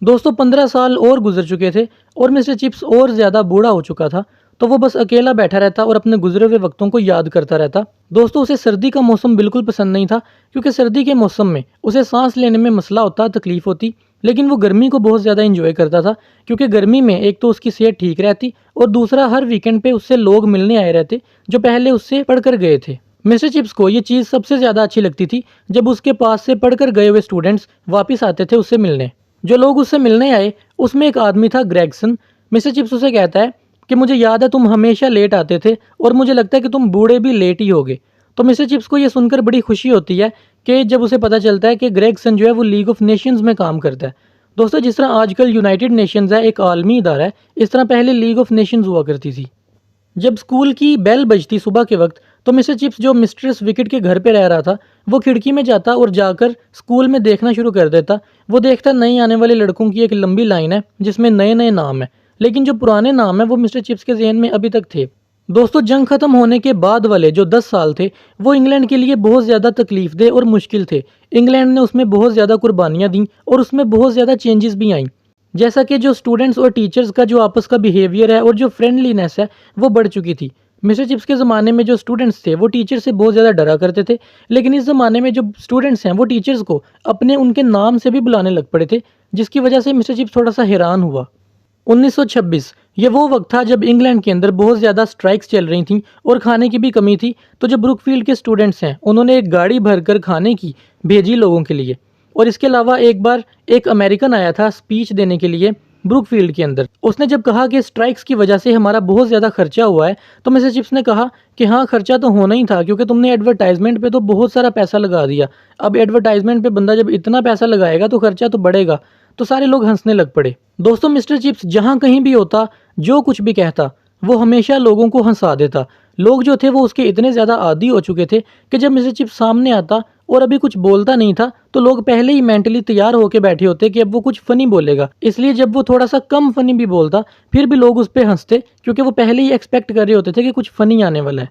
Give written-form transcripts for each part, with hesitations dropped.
दोस्तों 15 साल और गुजर चुके थे और मिस्टर चिप्स और ज़्यादा बूढ़ा हो चुका था। तो वो बस अकेला बैठा रहता और अपने गुजरे हुए वक्तों को याद करता रहता। दोस्तों उसे सर्दी का मौसम बिल्कुल पसंद नहीं था, क्योंकि सर्दी के मौसम में उसे सांस लेने में मसला होता, तकलीफ होती। लेकिन वो गर्मी को बहुत ज़्यादा इंजॉय करता था, क्योंकि गर्मी में एक तो उसकी सेहत ठीक रहती और दूसरा हर वीकेंड पे उससे लोग मिलने आए रहते जो पहले उससे पढ़कर गए थे। मिस्टर चिप्स को ये चीज़ सबसे ज़्यादा अच्छी लगती थी जब उसके पास से पढ़कर गए हुए स्टूडेंट्स वापस आते थे उससे मिलने। जो लोग उससे मिलने आए उसमें एक आदमी था, ग्रेगसन। मिस्टर चिप्स उसे कहता है कि मुझे याद है तुम हमेशा लेट आते थे और मुझे लगता है कि तुम बूढ़े भी लेट ही होगे। तो मिस्टर चिप्स को ये सुनकर बड़ी खुशी होती है कि जब उसे पता चलता है कि ग्रेगसन जो है वो लीग ऑफ नेशंस में काम करता है। दोस्तों जिस तरह आजकल यूनाइटेड नेशंस है एक आलमी इदारा है, इस तरह पहले लीग ऑफ नेशंस हुआ करती थी। जब स्कूल की बेल बजती सुबह के वक्त, तो मिस्टर चिप्स जो मिस्ट्रेस विकेट के घर पे रह रहा था वो खिड़की में जाता और जाकर स्कूल में देखना शुरू कर देता। वो देखता नए आने वाले लड़कों की एक लंबी लाइन है जिसमें नए नए नाम है, लेकिन जो पुराने नाम है वो मिस्टर चिप्स के जहन में अभी तक थे। दोस्तों जंग खत्म होने के बाद वाले जो 10 साल थे वो इंग्लैंड के लिए बहुत ज़्यादा तकलीफदेह और मुश्किल थे। इंग्लैंड ने उसमें बहुत ज़्यादा कुर्बानियाँ दी और उसमें बहुत ज़्यादा चेंजेस भी आई। जैसा कि जो स्टूडेंट्स और टीचर्स का जो आपस का बिहेवियर है और जो फ्रेंडलीनेस है वो बढ़ चुकी थी। मिस्टर चिप्स के ज़माने में जो स्टूडेंट्स थे वो टीचर से बहुत ज़्यादा डरा करते थे, लेकिन इस ज़माने में जो स्टूडेंट्स हैं वो टीचर्स को अपने उनके नाम से भी बुलाने लग पड़े थे, जिसकी वजह से मिस्टर चिप्स थोड़ा सा हैरान हुआ। 1926 ये वो वक्त था जब इंग्लैंड के अंदर बहुत ज़्यादा स्ट्राइक्स चल रही थी और खाने की भी कमी थी। तो जो ब्रुकफील्ड के स्टूडेंट्स हैं उन्होंने एक गाड़ी भरकर खाने की भेजी लोगों के लिए। और इसके अलावा एक बार एक अमेरिकन आया था स्पीच देने के लिए ब्रुकफील्ड के अंदर। उसने जब कहा कि स्ट्राइक्स की वजह से हमारा बहुत ज़्यादा खर्चा हुआ है, तो मिस्टर चिप्स ने कहा कि हाँ खर्चा तो होना ही था, क्योंकि तुमने एडवर्टाइजमेंट पे तो बहुत सारा पैसा लगा दिया। अब एडवर्टाइजमेंट पे बंदा जब इतना पैसा लगाएगा तो खर्चा तो बढ़ेगा। तो सारे लोग हंसने लग पड़े। दोस्तों मिस्टर चिप्स जहाँ कहीं भी होता, जो कुछ भी कहता, वो हमेशा लोगों को हंसा देता। लोग जो थे वो उसके इतने ज़्यादा आदी हो चुके थे कि जब मिस्टर चिप्स सामने आता और अभी कुछ बोलता नहीं था तो लोग पहले ही मेंटली तैयार होकर बैठे होते कि अब वो कुछ फनी बोलेगा। इसलिए जब वो थोड़ा सा कम फनी भी बोलता फिर भी लोग उस पर हंसते, क्योंकि वो पहले ही एक्सपेक्ट कर रहे होते थे कि कुछ फनी आने वाला है।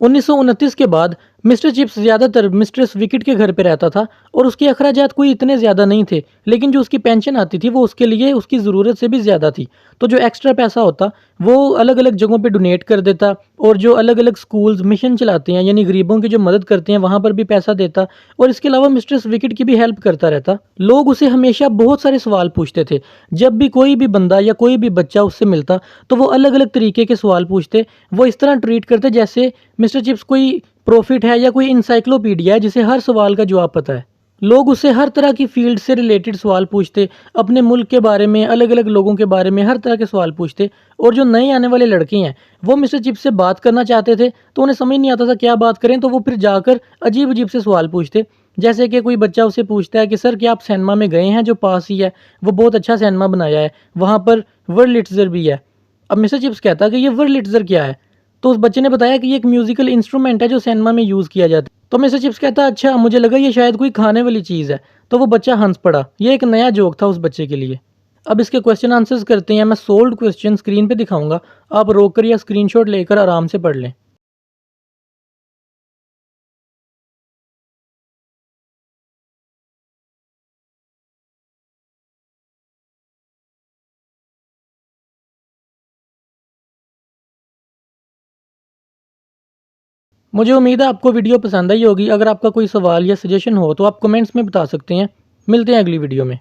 1929 के बाद मिस्टर चिप्स ज़्यादातर मिस्ट्रेस विकेट के घर पे रहता था और उसके अखराजात कोई इतने ज़्यादा नहीं थे, लेकिन जो उसकी पेंशन आती थी वो उसके लिए उसकी ज़रूरत से भी ज़्यादा थी। तो जो एक्स्ट्रा पैसा होता वो अलग अलग जगहों पे डोनेट कर देता और जो अलग अलग स्कूल्स मिशन चलाते हैं यानी गरीबों की जो मदद करते हैं वहाँ पर भी पैसा देता। और इसके अलावा मिस्ट्रेस विकेट की भी हेल्प करता रहता। लोग उसे हमेशा बहुत सारे सवाल पूछते थे। जब भी कोई भी बंदा या कोई भी बच्चा उससे मिलता तो वो अलग अलग तरीके के सवाल पूछते। वो इस तरह ट्रीट करते जैसे मिस्टर चिप्स कोई प्रॉफिट है या कोई इंसाइक्लोपीडिया है जिसे हर सवाल का जवाब पता है। लोग उससे हर तरह की फील्ड से रिलेटेड सवाल पूछते, अपने मुल्क के बारे में, अलग अलग लोगों के बारे में हर तरह के सवाल पूछते। और जो नए आने वाले लड़के हैं वो मिस्टर चिप्स से बात करना चाहते थे तो उन्हें समझ नहीं आता था क्या बात करें, तो वो फिर जाकर अजीब अजीब से सवाल पूछते। जैसे कि कोई बच्चा उसे पूछता है कि सर क्या आप सिनेमा में गए हैं जो पास ही है, वो बहुत अच्छा सिनेमा बनाया है, वहाँ पर वर्लिट्जर भी है। अब मिस्टर चिप्स कहता है कि ये वर्लिट्जर क्या है, तो उस बच्चे ने बताया कि ये एक म्यूजिकल इंस्ट्रूमेंट है जो सिनेमा में यूज़ किया जाता है। तो मिस्टर चिप्स कहता है अच्छा, मुझे लगा ये शायद कोई खाने वाली चीज़ है। तो वो बच्चा हंस पड़ा। ये एक नया जोक था उस बच्चे के लिए। अब इसके क्वेश्चन आंसर्स करते हैं। मैं सोल्ड क्वेश्चन स्क्रीन पे दिखाऊंगा, आप रोक कर या स्क्रीनशॉट लेकर आराम से पढ़ लें। मुझे उम्मीद है आपको वीडियो पसंद आई होगी। अगर आपका कोई सवाल या सजेशन हो तो आप कमेंट्स में बता सकते हैं। मिलते हैं अगली वीडियो में।